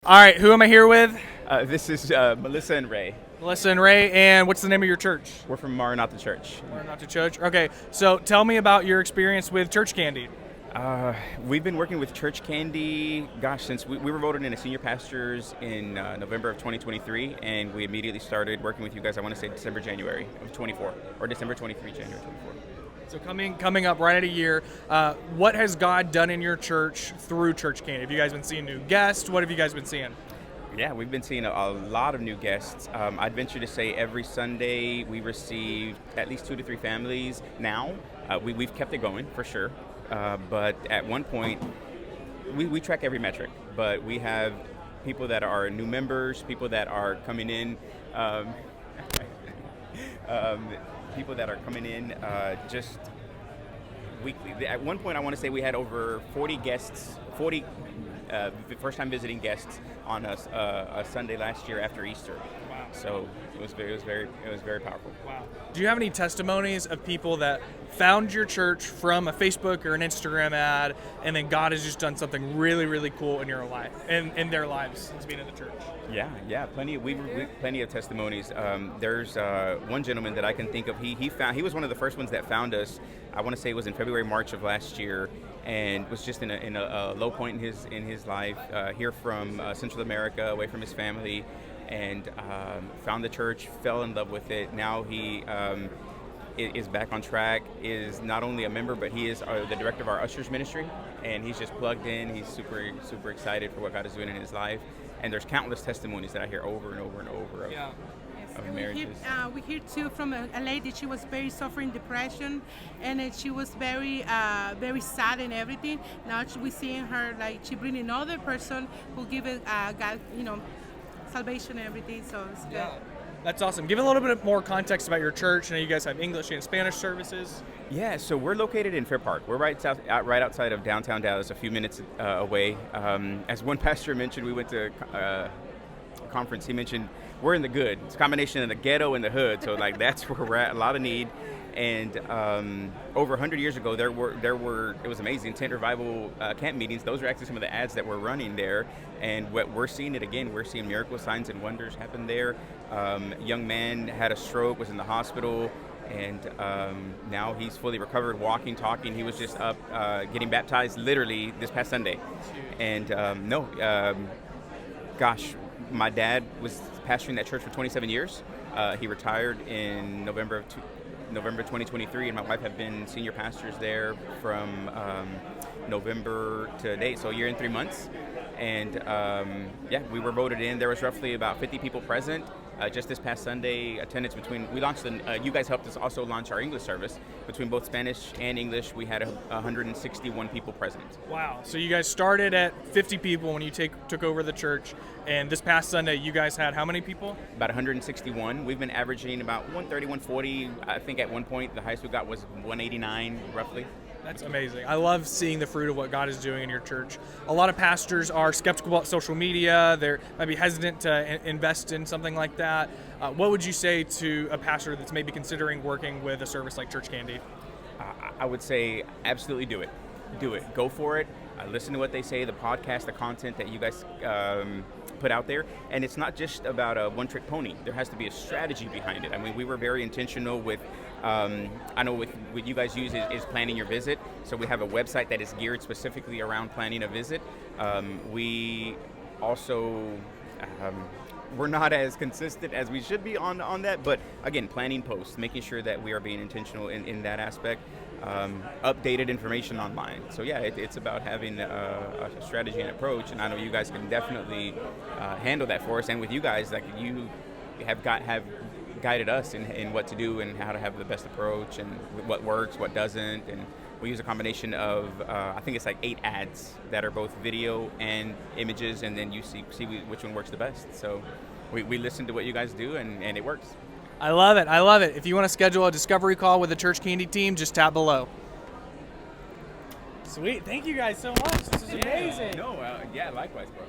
All right, who am I here with? This is Melissa and Ray. Melissa and Ray, and what's the name of your church? We're from Maranatha Church. Maranatha Church. Okay, so tell me about your experience with ChurchCandy. We've been working with ChurchCandy, since we were voted in as senior pastors in November of 2023, and we immediately started working with you guys, I want to say December, January of 24, or December 23, January 24. So coming up right at a year, what has God done in your church through ChurchCandy? Have you guys been seeing new guests? What have you guys been seeing? Yeah, we've been seeing a lot of new guests. I'd venture to say every Sunday we receive at least 2 to 3 families now. We've kept it going for sure, but at one point we track every metric. But we have people that are new members, people that are coming in, people that are coming in just weekly. At one point, I want to say we had over 40 guests, 40 first-time visiting guests on a Sunday last year after Easter. Wow! So it was very powerful. Wow! Do you have any testimonies of people that found your church from a Facebook or an Instagram ad, and then God has just done something really, really cool in your life and in their lives since being in the church? Yeah, plenty of testimonies. There's one gentleman that I can think of. He was one of the first ones that found us. I want to say it was in February, March of last year, and was just in a low point in his life. Here from Central America, away from his family, and found the church, fell in love with it. Now he is back on track. Is not only a member, but he is the director of our Ushers ministry, and he's just plugged in. He's super excited for what God is doing in his life. And there's countless testimonies that I hear over and over and over of, of marriages. We hear too from a lady. She was very suffering depression, and she was very sad and everything. Now we seeing her like she bring another person who give it God, salvation and everything. So it's good. Yeah. That's awesome. Give a little bit more context about your church. I know you guys have English and Spanish services. Yeah, so we're located in Fair Park. We're right outside of downtown Dallas, a few minutes away. As one pastor mentioned, we went to a conference. He mentioned we're in the good. It's a combination of the ghetto and the hood. So like that's where we're at. A lot of need. And over 100 years ago, there were it was amazing tent revival camp meetings. Those are actually some of the ads that we're running there. And what we're seeing it again. We're seeing miracle signs and wonders happen there. Young man had a stroke, was in the hospital, and now he's fully recovered, walking, talking. He was just up getting baptized literally this past Sunday. And my dad was pastoring that church for 27 years. He retired in November 2023, and my wife have been senior pastors there from November to date, so a year and 3 months. And we were voted in. There was roughly about 50 people present. Just this past Sunday, attendance we launched you guys helped us also launch our English service. Between both Spanish and English, we had 161 people present. Wow. So you guys started at 50 people when you took over the church, and this past Sunday, you guys had how many people? About 161. We've been averaging about 130, 140. I think at one point, the highest we got was 189, roughly. That's amazing. I love seeing the fruit of what God is doing in your church. A lot of pastors are skeptical about social media. They're maybe hesitant to invest in something like that. What would you say to a pastor that's maybe considering working with a service like ChurchCandy? I would say absolutely do it. Do it. Go for it. Listen to what they say, the podcast, the content that you guys put out there. And it's not just about a one-trick pony. There has to be a strategy behind it. I mean, we were very intentional with, I know with what you guys use is planning your visit. So we have a website that is geared specifically around planning a visit. We also, we're not as consistent as we should be on that. But again, planning posts, making sure that we are being intentional in that aspect. Updated information online. So yeah, it's about having a strategy and approach, and I know you guys can definitely handle that for us. And with you guys, like you have guided us in what to do and how to have the best approach and what works, what doesn't. And we use a combination of I think it's like 8 ads that are both video and images, and then you see which one works the best. So we listen to what you guys do, and it works. I love it. If you want to schedule a discovery call with the ChurchCandy team, just tap below. Sweet. Thank you guys so much. This is amazing. No, likewise, bro.